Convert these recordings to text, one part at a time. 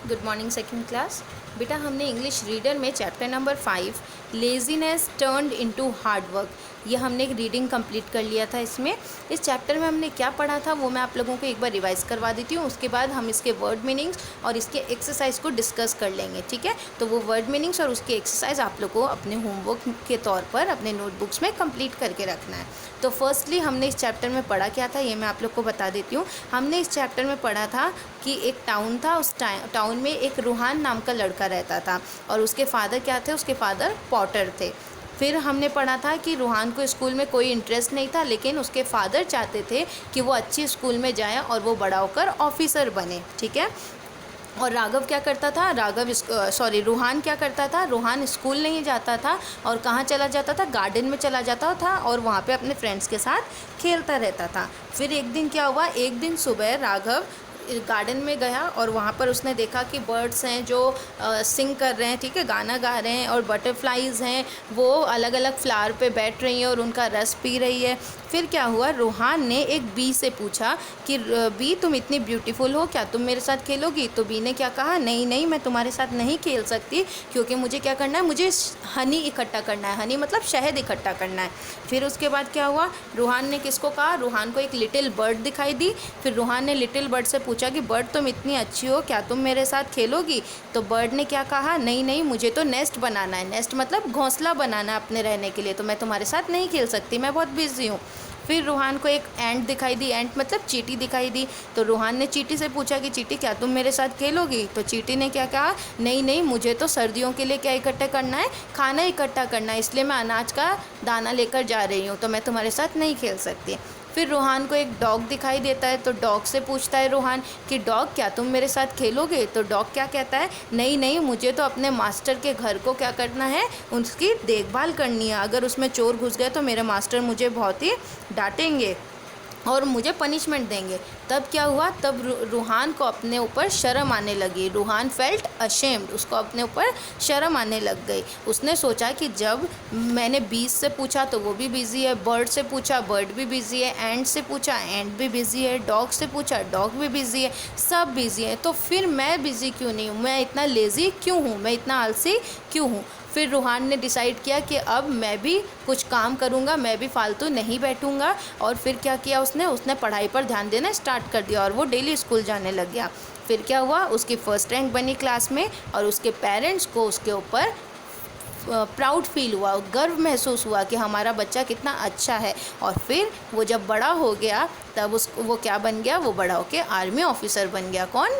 Good morning second class. बेटा हमने English reader में chapter number 5 laziness turned into hard work, ये हमने एक रीडिंग कंप्लीट कर लिया था। इसमें इस चैप्टर में हमने क्या पढ़ा था वो मैं आप लोगों को एक बार रिवाइज़ करवा देती हूँ। उसके बाद हम इसके वर्ड मीनिंग्स और इसके एक्सरसाइज को डिस्कस कर लेंगे, ठीक है। तो वो वर्ड मीनिंग्स और उसकी एक्सरसाइज आप लोगों को अपने होमवर्क के तौर पर अपने नोटबुक्स में कंप्लीट करके रखना है। तो फर्स्टली हमने इस चैप्टर में पढ़ा क्या था ये मैं आप लोग को बता देती हूँ। हमने इस चैप्टर में पढ़ा था कि एक टाउन था, उस टाउन में एक रूहान नाम का लड़का रहता था और उसके फादर क्या थे, उसके फादर पॉटर थे। फिर हमने पढ़ा था कि रूहान को स्कूल में कोई इंटरेस्ट नहीं था, लेकिन उसके फादर चाहते थे कि वो अच्छी स्कूल में जाए और वो बड़ा होकर ऑफिसर बने, ठीक है। और राघव क्या करता था, रूहान क्या करता था, रूहान स्कूल नहीं जाता था और कहाँ चला जाता था, गार्डन में चला जाता था और वहाँ पे अपने फ्रेंड्स के साथ खेलता रहता था। फिर एक दिन क्या हुआ, एक दिन सुबह राघव गार्डन में गया और वहाँ पर उसने देखा कि बर्ड्स हैं जो सिंग कर रहे हैं, ठीक है, गाना गा रहे हैं, और बटरफ्लाइज हैं वो अलग अलग फ्लावर पे बैठ रही हैं और उनका रस पी रही है। फिर क्या हुआ, रूहान ने एक बी से पूछा कि बी तुम इतनी ब्यूटीफुल हो, क्या तुम मेरे साथ खेलोगी? तो बी ने क्या कहा, नहीं नहीं मैं तुम्हारे साथ नहीं खेल सकती, क्योंकि मुझे क्या करना है, मुझे हनी इकट्ठा करना है। हनी मतलब शहद इकट्ठा करना है। फिर उसके बाद क्या हुआ, रूहान ने किसको कहा, रूहान को एक लिटिल बर्ड दिखाई दी। फिर रूहान ने लिटिल बर्ड से पूछा कि बर्ड तुम इतनी अच्छी हो, क्या तुम मेरे साथ खेलोगी? तो बर्ड ने क्या कहा, नहीं नहीं मुझे तो नेस्ट बनाना है। नेस्ट मतलब घोंसला बनाना है अपने रहने के लिए, तो मैं तुम्हारे साथ नहीं खेल सकती, मैं बहुत बिजी हूँ। फिर रूहान को एक एंट दिखाई दी, एंट मतलब चींटी दिखाई दी। तो रूहान ने चींटी से पूछा कि चींटी क्या तुम मेरे साथ खेलोगी? तो चींटी ने क्या कहा, नहीं नहीं मुझे तो सर्दियों के लिए क्या इकट्ठा करना है, खाना इकट्ठा करना है, इसलिए मैं अनाज का दाना लेकर जा रही हूँ, तो मैं तुम्हारे साथ नहीं खेल सकती। फिर रूहान को एक डॉग दिखाई देता है, तो डॉग से पूछता है रूहान कि डॉग क्या तुम मेरे साथ खेलोगे? तो डॉग क्या कहता है, नहीं नहीं मुझे तो अपने मास्टर के घर को क्या करना है, उसकी देखभाल करनी है, अगर उसमें चोर घुस गए तो मेरे मास्टर मुझे बहुत ही डांटेंगे और मुझे पनिशमेंट देंगे। तब क्या हुआ, तब रूहान को अपने ऊपर शर्म आने लगी। रूहान फेल्ट अशेम्ड, उसको अपने ऊपर शर्म आने लग गई। उसने सोचा कि जब मैंने बीज से पूछा तो वो भी बिज़ी है, बर्ड से पूछा बर्ड भी बिज़ी है, एंट से पूछा एंट भी बिज़ी है, डॉग से पूछा डॉग भी बिज़ी है, सब बिज़ी है, तो फिर मैं बिज़ी क्यों नहीं हूँ, मैं इतना लेज़ी क्यों हूँ, मैं इतना आलसी क्यों हूँ? फिर रूहान ने डिसाइड किया कि अब मैं भी कुछ काम करूँगा, मैं भी फालतू नहीं बैठूँगा। और फिर क्या किया उसने पढ़ाई पर ध्यान देना स्टार्ट कर दिया और वो डेली स्कूल जाने लग गया। फिर क्या हुआ, उसकी फर्स्ट रैंक बनी क्लास में और उसके पेरेंट्स को उसके ऊपर प्राउड फील हुआ, गर्व महसूस हुआ कि हमारा बच्चा कितना अच्छा है। और फिर वो जब बड़ा हो गया तब वो क्या बन गया, वो बड़ा होकर आर्मी ऑफिसर बन गया। कौन,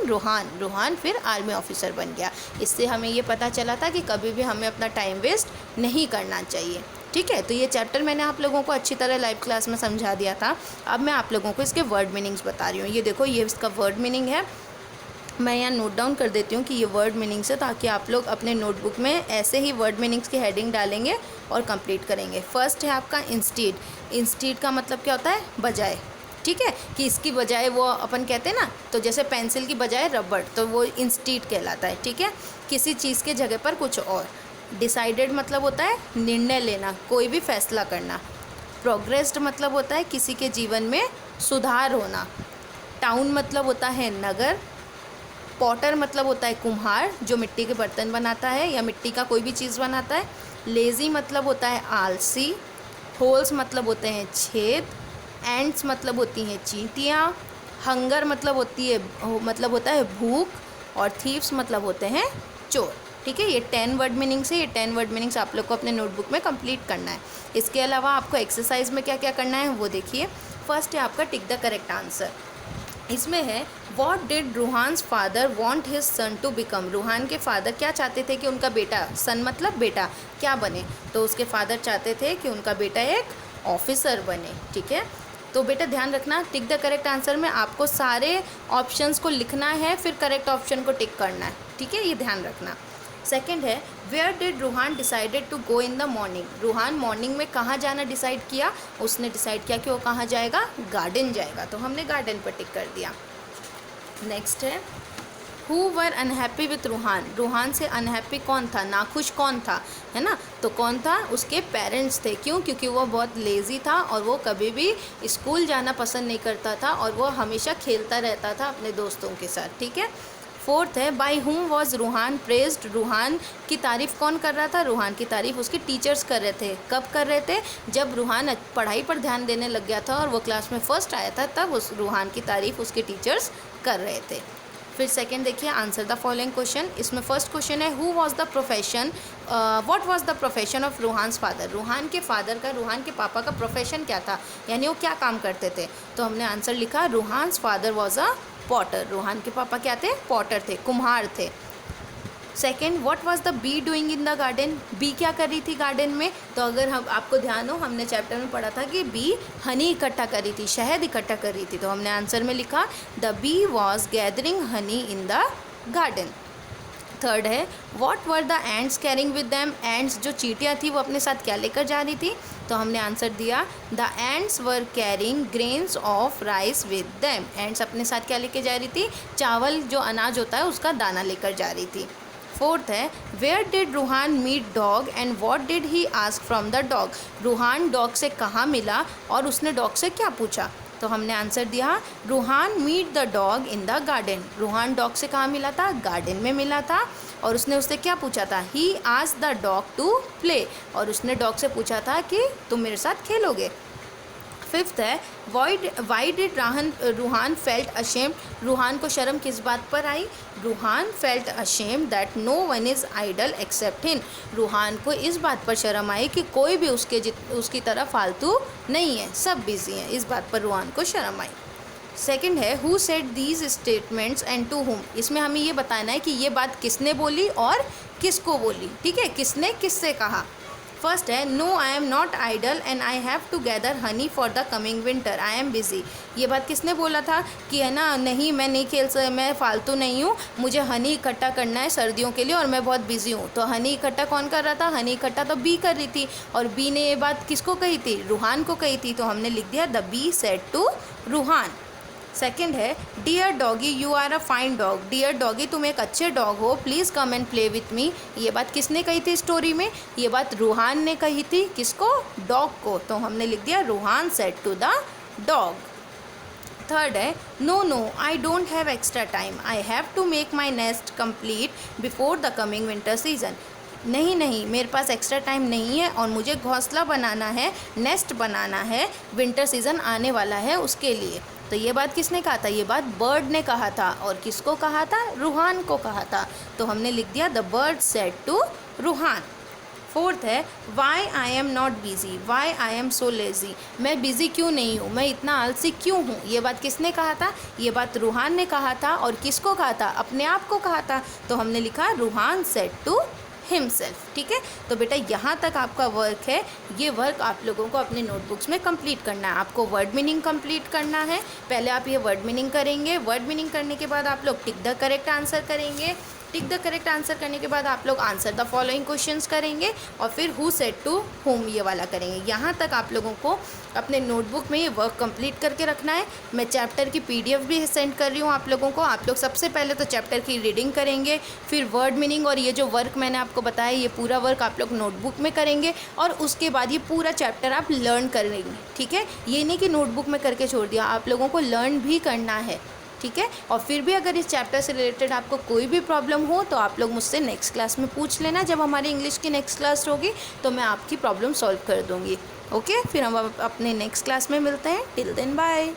रूहान फिर आर्मी ऑफिसर बन गया। इससे हमें ये पता चला था कि कभी भी हमें अपना टाइम वेस्ट नहीं करना चाहिए, ठीक है। तो ये चैप्टर मैंने आप लोगों को अच्छी तरह लाइव क्लास में समझा दिया था। अब मैं आप लोगों को इसके वर्ड मीनिंग्स बता रही हूँ। ये देखो, ये इसका वर्ड मीनिंग है, मैं यहाँ नोट डाउन कर देती हूँ कि ये वर्ड मीनिंग्स है, ताकि आप लोग अपने नोटबुक में ऐसे ही वर्ड मीनिंग्स की हेडिंग डालेंगे और कंप्लीट करेंगे। फर्स्ट है आपका इंस्टीड। इंस्टीड का मतलब क्या होता है, बजाय, ठीक है, कि इसकी बजाय वो अपन कहते हैं ना, तो जैसे पेंसिल की बजाय रबड़, तो वो इंस्टीड कहलाता है, ठीक है। किसी चीज़ के जगह पर कुछ और। डिसाइडेड मतलब होता है निर्णय लेना, कोई भी फैसला करना। प्रोग्रेस्ड मतलब होता है किसी के जीवन में सुधार होना। टाउन मतलब होता है नगर। पॉटर मतलब होता है कुम्हार, जो मिट्टी के बर्तन बनाता है या मिट्टी का कोई भी चीज़ बनाता है। लेज़ी मतलब होता है आलसी। होल्स मतलब होते हैं छेद। एंट्स मतलब होती हैं चींटियाँ। हंगर मतलब होता है भूख। और थीव्स मतलब होते हैं चोर, ठीक है। ये 10 वर्ड मीनिंग्स है, ये 10 वर्ड मीनिंग्स आप लोग को अपने नोटबुक में कंप्लीट करना है। इसके अलावा आपको एक्सरसाइज में क्या क्या करना है वो देखिए। फर्स्ट है आपका टिक द करेक्ट आंसर। इसमें है, what did Roohan's father want his son to become. Roohan के फादर क्या चाहते थे कि उनका बेटा, सन मतलब बेटा, क्या बने? तो उसके फादर चाहते थे कि उनका बेटा एक ऑफिसर बने, ठीक है। तो बेटा ध्यान रखना, टिक द करेक्ट आंसर में आपको सारे ऑप्शंस को लिखना है, फिर करेक्ट ऑप्शन को टिक करना है, ठीक है, ये ध्यान रखना। सेकंड है, where did Ruhan decided to go in the morning. Ruhan morning में कहाँ जाना डिसाइड किया? उसने डिसाइड किया कि वो कहाँ जाएगा, गार्डन जाएगा, तो हमने गार्डन पर टिक कर दिया। नेक्स्ट है, who were unhappy with Ruhan. Ruhan से अनहैप्पी कौन था, नाखुश कौन था, है ना? तो कौन था, उसके पेरेंट्स थे। क्यों? क्योंकि वो बहुत लेज़ी था और वो कभी भी स्कूल जाना पसंद नहीं करता था और वो हमेशा खेलता रहता था अपने दोस्तों के साथ, ठीक है। फोर्थ है by whom was Ruhaan praised, Ruhaan की तारीफ़ कौन कर रहा था? रूहान की तारीफ़ उसके टीचर्स कर रहे थे। कब कर रहे थे? जब रूहान पढ़ाई पर ध्यान देने लग गया था और वो क्लास में फर्स्ट आया था, तब उस रूहान की तारीफ़ उसके टीचर्स कर रहे थे। फिर सेकंड देखिए, आंसर द फॉलोइंग क्वेश्चन। इसमें फर्स्ट क्वेश्चन है who was the profession, what was the profession of Roohan's father. Roohan के फादर का, रूहान के पापा का प्रोफेशन क्या था, यानी वो क्या काम करते थे? तो हमने आंसर लिखा Roohan's father was a potter. Roohan के पापा क्या थे? पॉटर थे, कुम्हार थे। Second, what was the bee doing in the garden. Bee क्या कर रही थी गार्डन में? तो अगर हम आपको ध्यान हो, हमने चैप्टर में पढ़ा था कि बी हनी इकट्ठा कर रही थी, शहद इकट्ठा कर रही थी। तो हमने आंसर में लिखा the bee was gathering honey in the garden. Third है what were the ants carrying with them. Ants जो चींटियाँ थी वो अपने साथ क्या लेकर जा रही थी? तो हमने आंसर दिया the ends were carrying grains of rice with them. Ends अपने साथ क्या लेकर जा रही थी? चावल जो अनाज होता है उसका दाना लेकर जा रही थी। फोर्थ है where did Ruhan meet dog and what did he ask from the dog. Ruhan dog से कहाँ मिला और उसने डॉग से क्या पूछा? तो हमने आंसर दिया Ruhan meet the dog in the garden. Ruhan dog से कहाँ मिला था? गार्डन में मिला था। और उसने उससे क्या पूछा था? He asked the dog to play. और उसने डॉग से पूछा था कि तुम मेरे साथ खेलोगे। फिफ्थ है why did Roohan felt ashamed. Roohan को शर्म किस बात पर आई? Roohan felt ashamed that no one is idle except him. Roohan को इस बात पर शर्म आई कि कोई भी उसकी तरह फालतू नहीं है, सब बिजी हैं। इस बात पर रूहान को शर्म आई। सेकंड है who said these statements and to whom. इसमें हमें ये बताना है कि ये बात किसने बोली और किसको बोली। ठीक है, किसने किससे कहा। फर्स्ट है no I am not idle and I have to gather honey for the coming winter, I am busy. ये बात किसने बोला था कि है ना, नहीं मैं नहीं मैं फालतू नहीं हूँ, मुझे हनी इकट्ठा करना है सर्दियों के लिए और मैं बहुत बिजी हूँ। तो हनी इकट्ठा कौन कर रहा था? हनी इकट्ठा तो बी कर रही थी। और बी ने ये बात किसको कही थी? रूहान को कही थी। तो हमने लिख दिया the bee said to Ruhaan. Second है dear doggy you are a fine dog. Dear doggy तुम एक अच्छे डॉग हो, please come and play with me. ये बात किसने कही थी स्टोरी में? ये बात रूहान ने कही थी। किसको? डॉग को। तो हमने लिख दिया Ruhaan said to the dog. Third है no no I don't have extra time, I have to make my nest complete before the coming winter season. नहीं नहीं, मेरे पास एक्स्ट्रा टाइम नहीं है और मुझे घोंसला बनाना है, नेस्ट बनाना है, विंटर सीज़न आने वाला है उसके लिए। तो ये बात किसने कहा था? ये बात बर्ड ने कहा था। और किसको कहा था? रूहान को कहा था। तो हमने लिख दिया the bird said to Ruhaan. Fourth है why I am not busy, why I am so lazy. मैं बिज़ी क्यों नहीं हूँ, मैं इतना आलसी क्यों हूँ। ये बात किसने कहा था? ये बात रूहान ने कहा था। और किसको कहा था? अपने आप को कहा था। तो हमने लिखा रूहान सेड टू हिमसेल्फ। ठीक है, तो बेटा यहाँ तक आपका वर्क है। ये वर्क आप लोगों को अपने नोटबुक्स में कंप्लीट करना है। आपको वर्ड मीनिंग कंप्लीट करना है। पहले आप ये वर्ड मीनिंग करेंगे। वर्ड मीनिंग करने के बाद आप लोग टिक द करेक्ट आंसर करेंगे। टिक द करेक्ट आंसर करने के बाद आप लोग आंसर द फॉलोइंग क्वेश्चंस करेंगे और फिर हु सेड टू हुम ये वाला करेंगे। यहाँ तक आप लोगों को अपने नोटबुक में ये वर्क कंप्लीट करके रखना है। मैं चैप्टर की पीडीएफ भी सेंड कर रही हूँ आप लोगों को। आप लोग सबसे पहले तो चैप्टर की रीडिंग करेंगे, फिर वर्ड मीनिंग और ये जो वर्क मैंने आपको बताया ये पूरा वर्क आप लोग नोटबुक में करेंगे और उसके बाद ये पूरा चैप्टर आप लर्न करेंगे। ठीक है, ये नहीं कि नोटबुक में करके छोड़ दिया, आप लोगों को लर्न भी करना है। ठीक है, और फिर भी अगर इस चैप्टर से रिलेटेड आपको कोई भी प्रॉब्लम हो तो आप लोग मुझसे नेक्स्ट क्लास में पूछ लेना। जब हमारी इंग्लिश की नेक्स्ट क्लास होगी तो मैं आपकी प्रॉब्लम सॉल्व कर दूँगी। ओके, फिर हम अपने नेक्स्ट क्लास में मिलते हैं। Till then bye.